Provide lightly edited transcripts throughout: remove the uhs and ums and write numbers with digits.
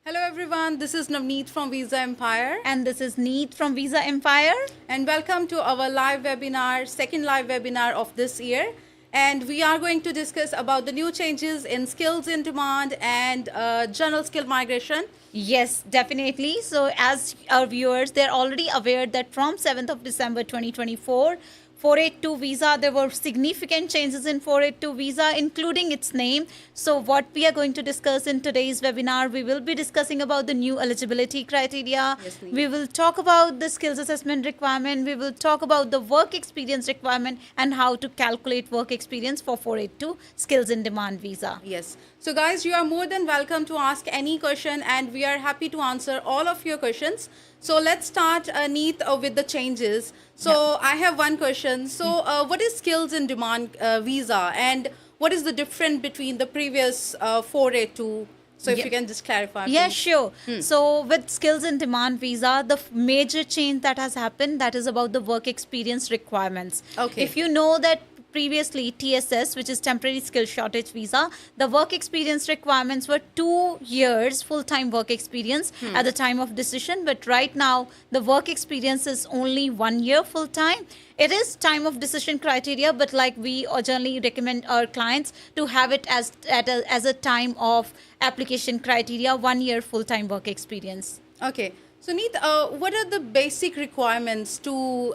Hello everyone, this is Navneet from Visa Empire And this is Neet from Visa Empire. and welcome to our live webinar, second live webinar of this year. And we are going to discuss about the new changes in skills in demand and general skill migration. Yes, definitely. So as our viewers, they're already aware that from 7th of December 2024, 482 visa, there were significant changes in 482 visa, including its name. So what we are going to discuss in today's webinar, we will be discussing about the new eligibility criteria. Yes, Neet. We will talk about the skills assessment requirement. We will talk about the work experience requirement and how to calculate work experience for 482 skills in demand visa. Yes. So guys, you are more than welcome to ask any question and we are happy to answer all of your questions. So let's start, Neet, with the changes. So I have one question. So what is skills in demand visa and what is the difference between the previous 482? So if Yeah. you can just clarify. Yeah, please. sure. So with skills in demand visa, the major change that has happened, that is about the work experience requirements. Okay. If you know that previously TSS, which is temporary skill shortage visa, the work experience requirements were 2 years full-time work experience at the time of decision. But right now, the work experience is only 1 year full-time. It is time of decision criteria, but like we generally recommend our clients to have it as as a time of application criteria, 1 year full-time work experience. Okay. So, Neet, what are the basic requirements to,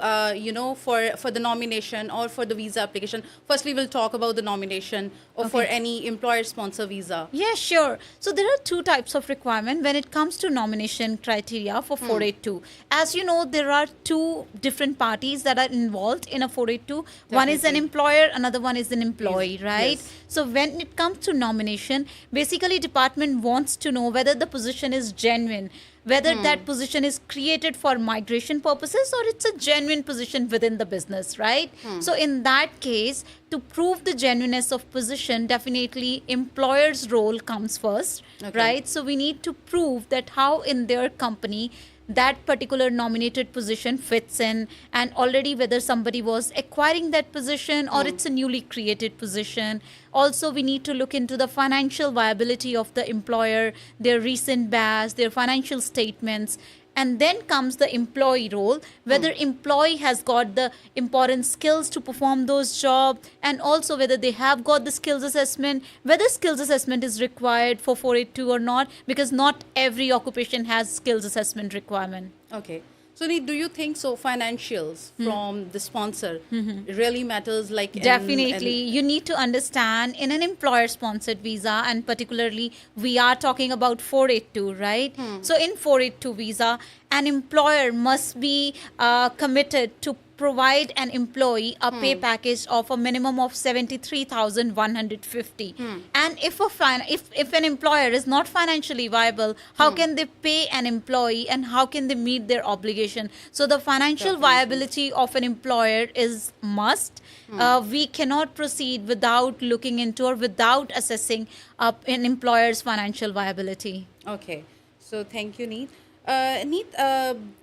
for the nomination or for the visa application? Firstly, we'll talk about the nomination or for any employer-sponsor visa. Yeah, sure. So there are two types of requirement when it comes to nomination criteria for 482. As you know, there are two different parties that are involved in a 482. One is an Definitely. employer, another one is an employee, right? Yes. So when it comes to nomination, basically department wants to know whether the position is genuine, whether that position is created for migration purposes or it's a genuine position within the business, right? So in that case, to prove the genuineness of position, definitely employer's role comes first, Okay. right? So we need to prove that how in their company that particular nominated position fits in, and already whether somebody was acquiring that position or it's a newly created position. Also, we need to look into the financial viability of the employer, their recent BAS, their financial statements. And then comes the employee role, whether employee has got the important skills to perform those jobs, and also whether they have got the skills assessment, whether skills assessment is required for 482 or not, because not every occupation has skills assessment requirement. Okay. So, Neet, do you think so financials from the sponsor really matters? Like Definitely. You need to understand in an employer sponsored visa, and particularly we are talking about 482, right? So in 482 visa, an employer must be committed to provide an employee a pay package of a minimum of 73,150. And if an employer is not financially viable, how can they pay an employee and how can they meet their obligation? So the financial Definitely. viability of an employer is must. We cannot proceed without looking into or without assessing an employer's financial viability. Okay. So, thank you, Neet. Neet,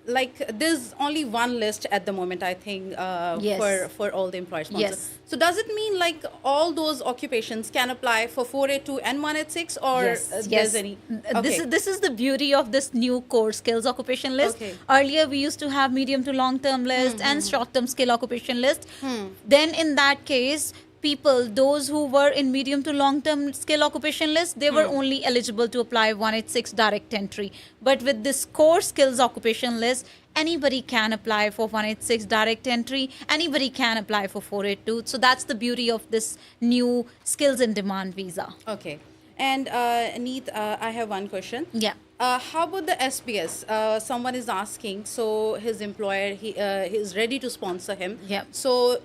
like there's only one list at the moment, I think, Yes. for all the employer sponsors. Yes. So, does it mean like all those occupations can apply for 482 and 186 or there's any? This is the beauty of this new core skills occupation list. Okay. Earlier we used to have medium to long term list and short term skill occupation list. Then in that case, people, those who were in medium to long term skill occupation list, they were only eligible to apply 186 direct entry. But with this core skills occupation list, anybody can apply for 186 direct entry, anybody can apply for 482. So that's the beauty of this new skills in demand visa. Okay. And Neet, I have one question. Yeah. How about the SBS? Someone is asking. So his employer he is ready to sponsor him. Yeah. So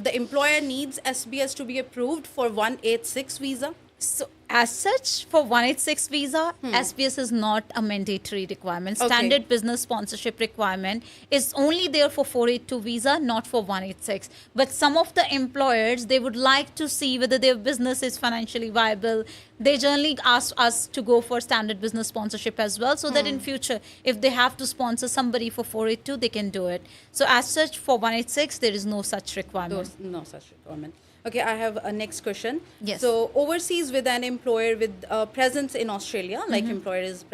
the employer needs SBS to be approved for 186 visa. So as such, for 186 visa, SBS is not a mandatory requirement. Okay. Standard business sponsorship requirement is only there for 482 visa, not for 186. But some of the employers, they would like to see whether their business is financially viable. They generally ask us to go for standard business sponsorship as well, so that in future, if they have to sponsor somebody for 482, they can do it. So as such, for 186, there is no such requirement. No such requirement. Okay, I have a next question. Yes. So, overseas with an employer with presence in Australia, like employer is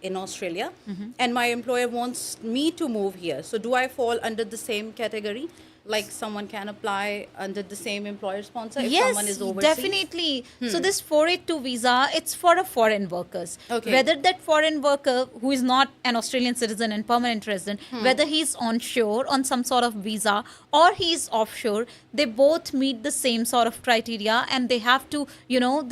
in Australia, and my employer wants me to move here. So, do I fall under the same category? Like someone can apply under the same employer sponsor if someone Yes, is overseas? definitely. So this 482 visa, it's for a foreign workers. Okay. Whether that foreign worker who is not an Australian citizen and permanent resident, whether he's onshore on some sort of visa or he's offshore, they both meet the same sort of criteria, and they have to,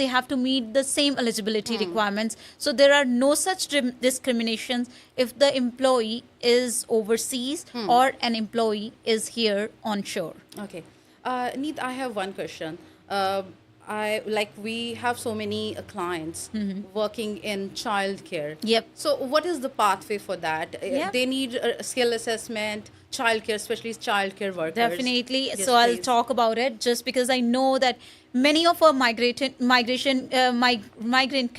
they have to meet the same eligibility requirements. So there are no such discriminations if the employee is overseas or an employee is here onshore. Okay. Neet, I have one question. We have so many clients working in childcare. Yep. So what is the pathway for that? Yep. They need a skill assessment, childcare, especially childcare workers. Definitely. Yes, So I'll please. talk about it just because I know that many of our migrant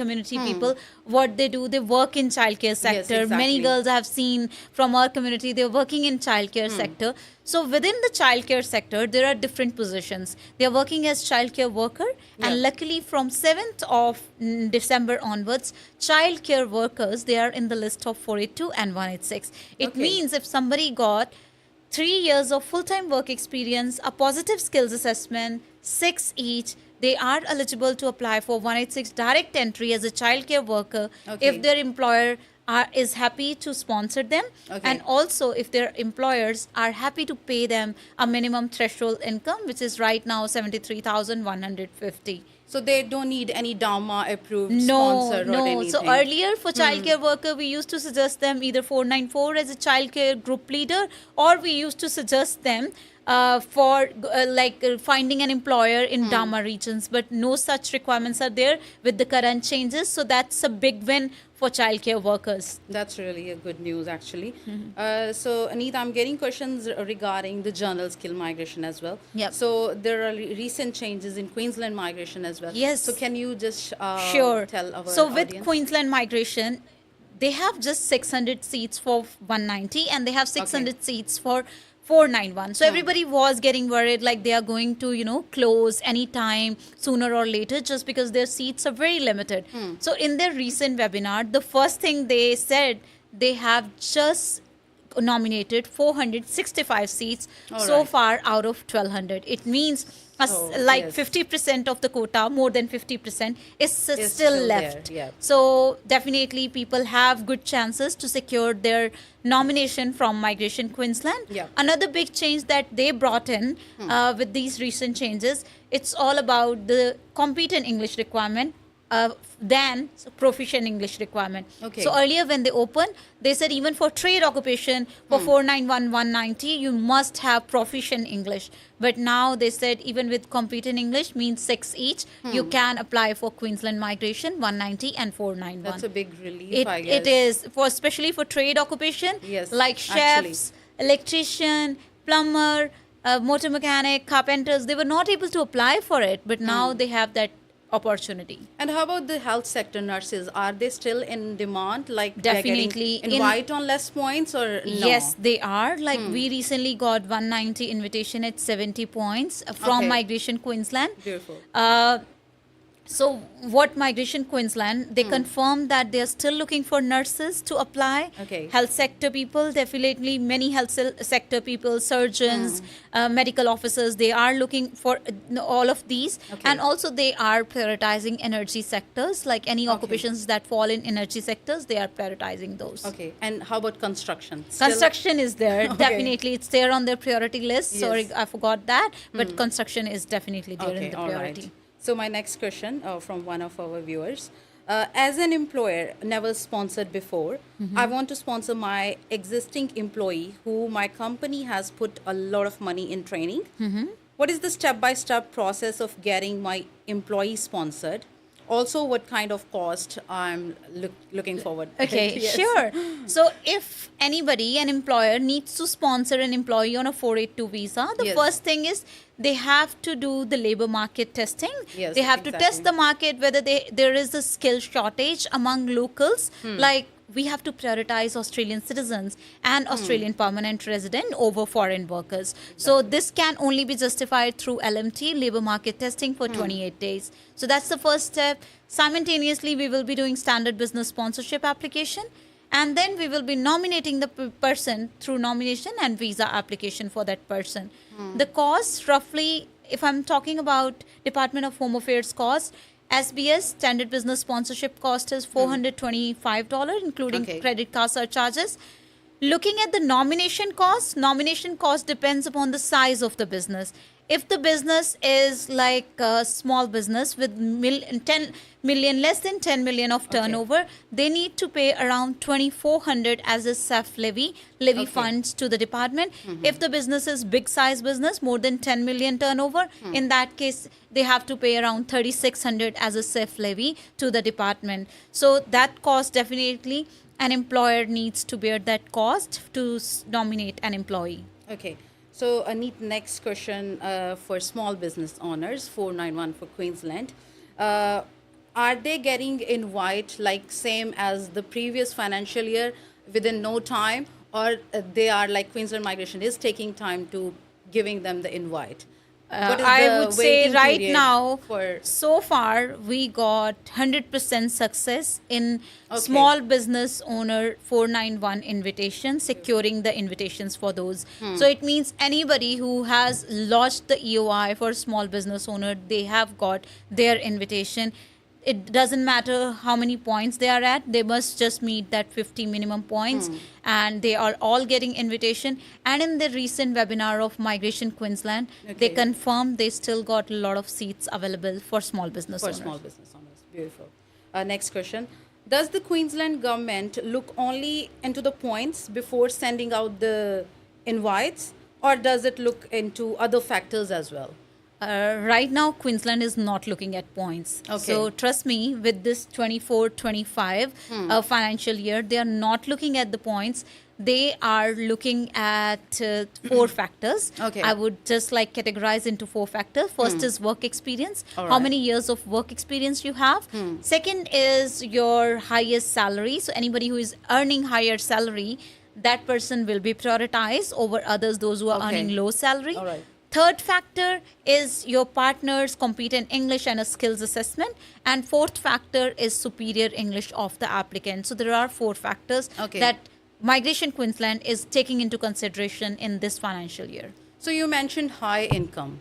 community people, what they do, they work in childcare sector. Many exactly. girls I have seen from our community, they're working in childcare sector. So within the childcare sector, there are different positions. They are working as childcare worker, and luckily from 7th of December onwards, childcare workers, they are in the list of 482 and 186. It Okay. means if somebody got 3 years of full-time work experience, a positive skills assessment, 6 each, they are eligible to apply for 186 direct entry as a childcare worker Okay. if their employer is happy to sponsor them, Okay. and also if their employers are happy to pay them a minimum threshold income, which is right now 73,150. So they don't need any DAMA approved No, sponsor or no. anything. So earlier for childcare worker, we used to suggest them either 494 as a childcare group leader, or we used to suggest them for finding an employer in DAMA regions. But no such requirements are there with the current changes. So that's a big win for childcare workers. That's really a good news, actually. So, Anita, I'm getting questions regarding the journal skill migration as well. Yep. So, there are recent changes in Queensland migration as well. Yes. So, can you just Sure. tell our So with audience? Queensland migration, they have just 600 seats for 190 and they have 600 seats for 491. So everybody was getting worried like they are going to, close anytime sooner or later just because their seats are very limited. So in their recent webinar, the first thing they said, they have just nominated 465 seats All so right. far out of 1200. It means Oh, like yes. 50% of the quota, more than 50% is still still left. there, yeah. So definitely people have good chances to secure their nomination from Migration Queensland. Yeah. Another big change that they brought in with these recent changes, it's all about the competent English requirement than proficient English requirement. Okay. So earlier when they opened, they said even for trade occupation, for 491, 190, you must have proficient English. But now they said even with competent English means 6 each, you can apply for Queensland Migration 190 and 491. That's a big relief, I guess. It is, for especially for trade occupation, Yes, like actually. chefs, electrician, plumber, motor mechanic, carpenters, they were not able to apply for it, but now they have that opportunity. And how about the health sector nurses? Are they still in demand? Like they're getting Definitely. invite on less points or no? Yes, they are. Like we recently got 190 invitation at 70 points from Okay. Migration Queensland. Beautiful. So what Migration Queensland, they confirmed that they are still looking for nurses to apply. Okay. Health sector people, definitely many health sector people, surgeons, medical officers, they are looking for all of these. Okay. And also they are prioritizing energy sectors, like any occupations that fall in energy sectors, they are prioritizing those. Okay. And how about construction? Still- Construction is there. Okay. Definitely. It's there on their priority list. Yes. Sorry, I forgot that. But construction is definitely there in the all priority. right. So my next question from one of our viewers. As an employer never sponsored before, I want to sponsor my existing employee who my company has put a lot of money in training. What is the step-by-step process of getting my employee sponsored? Also, what kind of cost I'm looking forward? Okay, Yes. sure. So if anybody, an employer, needs to sponsor an employee on a 482 visa, the Yes. first thing is they have to do the labor market testing. Yes, they have to test exactly. the market whether there is a skill shortage among locals. Like we have to prioritize Australian citizens and Australian permanent resident over foreign workers. So this can only be justified through LMT, labor market testing, for 28 days. So that's the first step. Simultaneously, we will be doing standard business sponsorship application, and then we will be nominating the person through nomination and visa application for that person. The cost roughly, if I'm talking about Department of Home Affairs cost, SBS standard business sponsorship cost is $425, including Okay. credit card surcharges. Looking at the nomination cost depends upon the size of the business. If the business is like a small business with 10 million, less than 10 million of turnover, they need to pay around 2,400 as a SEF levy funds to the department. If the business is big size business, more than 10 million turnover, in that case, they have to pay around 3,600 as a SEF levy to the department. So that cost, definitely an employer needs to bear that cost to nominate an employee. Okay. So, Aneet, next question for small business owners, 491 for Queensland. Are they getting invite like same as the previous financial year within no time, or they are like Queensland Migration is taking time to giving them the invite? What is I the would say waiting right period now, for so far, we got 100% success in Okay. small business owner 491 invitation, securing the invitations for those. So it means anybody who has lodged the EOI for small business owner, they have got their invitation. It doesn't matter how many points they are at, they must just meet that 50 minimum points, and they are all getting invitation. And in the recent webinar of Migration Queensland, they Okay. confirmed they still got a lot of seats available for small business for owners. small business owners? Beautiful. Next question. Does the Queensland government look only into the points before sending out the invites, or does it look into other factors as well? Right now, Queensland is not looking at points. Okay. So trust me, with this 24-25 financial year, they are not looking at the points. They are looking at four factors. Okay. I would just like categorize into four factors. First is work experience. All How right. many years of work experience you have. Second is your highest salary. So anybody who is earning higher salary, that person will be prioritized over others, those who are Okay. earning low salary. All right. Third factor is your partner's competent English and a skills assessment. And fourth factor is superior English of the applicant. So there are four factors Okay. that Migration Queensland is taking into consideration in this financial year. So you mentioned high income,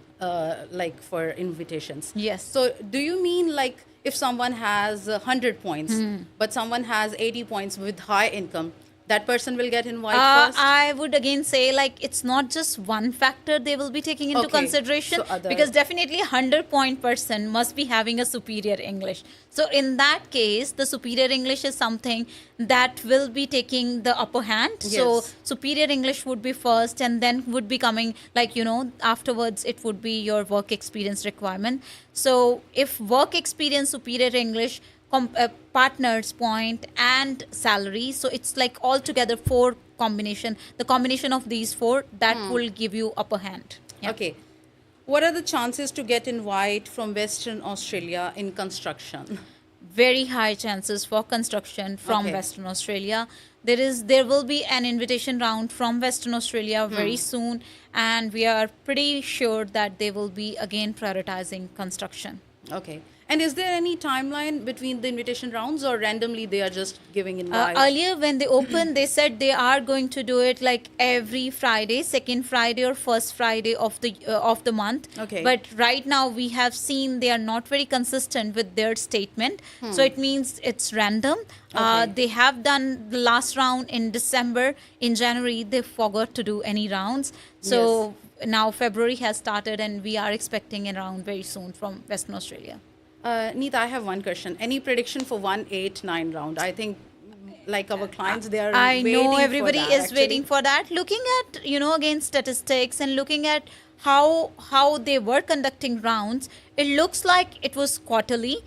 like for invitations. Yes. So do you mean like if someone has 100 points, but someone has 80 points with high income, that person will get invited first? I would again say like it's not just one factor they will be taking into Okay. consideration, So other- because definitely a 100-point person must be having a superior English. So in that case, the superior English is something that will be taking the upper hand. So Yes. superior English would be first, and then would be coming like, afterwards it would be your work experience requirement. So if work experience, superior English, partners point and salary, so it's like altogether four combination, the combination of these four that will give you upper hand. Yeah. Okay. What are the chances to get invite from Western Australia in construction? Very high chances for construction from Okay. Western Australia. There will be an invitation round from Western Australia very soon, and we are pretty sure that they will be again prioritizing construction. Okay. And is there any timeline between the invitation rounds, or randomly they are just giving invites? Earlier, when they opened, they said they are going to do it like every Friday, second Friday or first Friday of the month. Okay. But right now, we have seen they are not very consistent with their statement. So it means it's random. Okay. They have done the last round in December. In January, they forgot to do any rounds. So now February has started, and we are expecting a round very soon from Western Australia. Neeta, I have one question. Any prediction for 189 round? I think, like our clients, they are. I waiting know for everybody that, is actually. waiting for that. Looking at, again, statistics and looking at how they were conducting rounds, it looks like it was quarterly.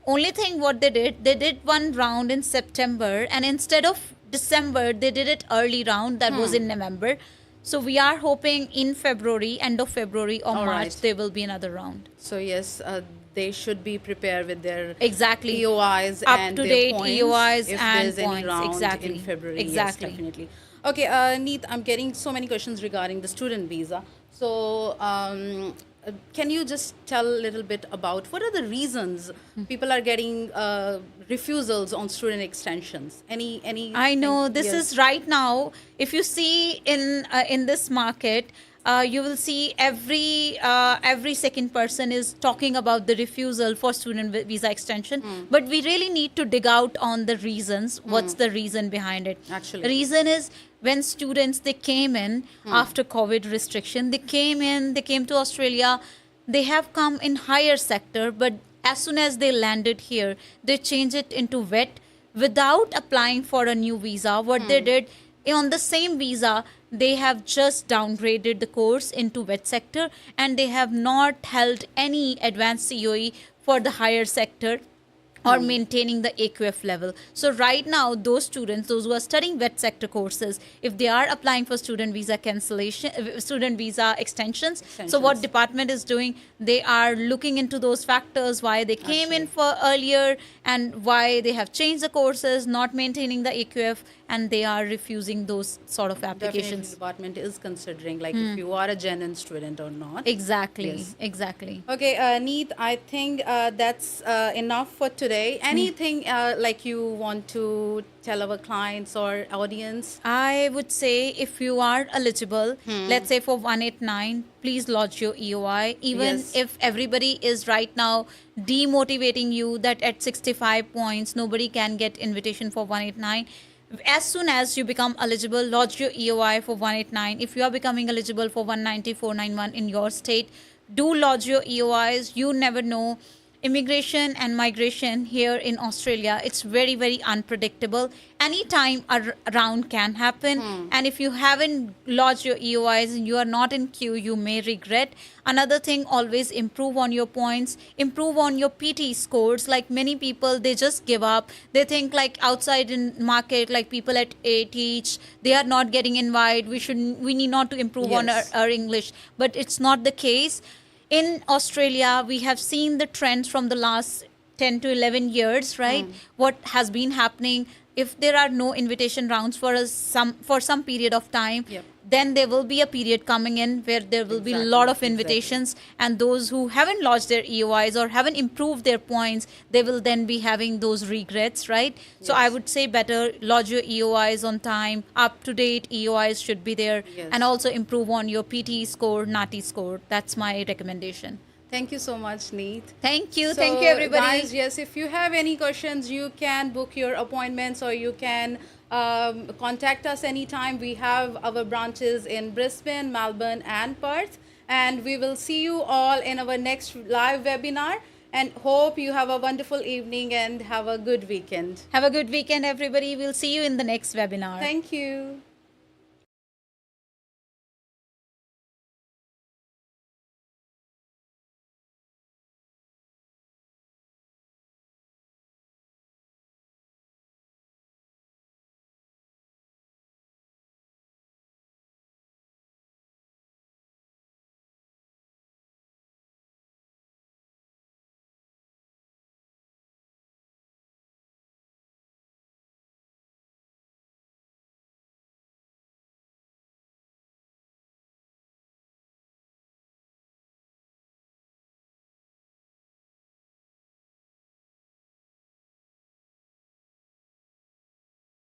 Only thing what they did one round in September, and instead of December, they did it early round that was in November. So we are hoping in February, end of February or All March, right. there will be another round. So yes, they should be prepared with their Exactly. EOIs Up and to their date points EOIs if and there's any points. round Exactly. in February. Exactly. Yes, definitely. Okay, Neet, I'm getting so many questions regarding the student visa. So, can you just tell a little bit about what are the reasons people are getting refusals on student extensions? Any? I know this yes. is right now. If you see in this market, you will see every second person is talking about the refusal for student visa extension. But we really need to dig out on the reasons. What's the reason behind it? Actually. The reason is when students they came in after COVID restriction, they came to Australia. They have come in higher sector, but as soon as they landed here, they changed it into wet without applying for a new visa. What they did on the same visa, they have just downgraded the course into wet sector, and they have not held any advanced COE for the higher sector or maintaining the AQF level. So right now, those students, those who are studying wet sector courses, if they are applying for student visa cancellation, student visa extensions, so what department is doing, they are looking into those factors, why they came in for earlier and why they have changed the courses, not maintaining the AQF, and they are refusing those sort of Definitely, applications. the department is considering like if you are a genuine student or not. Exactly, Yes. exactly. Okay, Neet, I think that's enough for today. Anything like you want to tell our clients or audience? I would say if you are eligible, let's say for 189, please lodge your EOI. Even Yes. if everybody is right now demotivating you that at 65 points, nobody can get invitation for 189. As soon as you become eligible, lodge your EOI for 189. If you are becoming eligible for 190, 491 in your state, do lodge your EOIs. You never know. Immigration and migration here in Australia, it's very, very unpredictable. Anytime a round can happen. And if you haven't lodged your EOIs and you are not in queue, you may regret. Another thing, always improve on your points, improve on your PT scores. Like many people, they just give up. They think like outside in market, like people at A teach, they are not getting invited. We need not to improve on Yes. our English. But it's not the case. In Australia, we have seen the trends from the last 10 to 11 years, right? What has been happening. If there are no invitation rounds for some period of time, Yep. then there will be a period coming in where there will be a Exactly, lot of exactly. invitations, and those who haven't lodged their EOIs or haven't improved their points, they will then be having those regrets, right? So I Yes. would say better lodge your EOIs on time, up to date EOIs should be there, Yes. and also improve on your PT score, NATI score. That's my recommendation. Thank you so much, Neet. Thank you. So, Thank you, everybody. Guys, yes, if you have any questions, you can book your appointments or you can contact us anytime. We have our branches in Brisbane, Melbourne, and Perth. And we will see you all in our next live webinar. And hope you have a wonderful evening and have a good weekend. Have a good weekend, everybody. We'll see you in the next webinar. Thank you.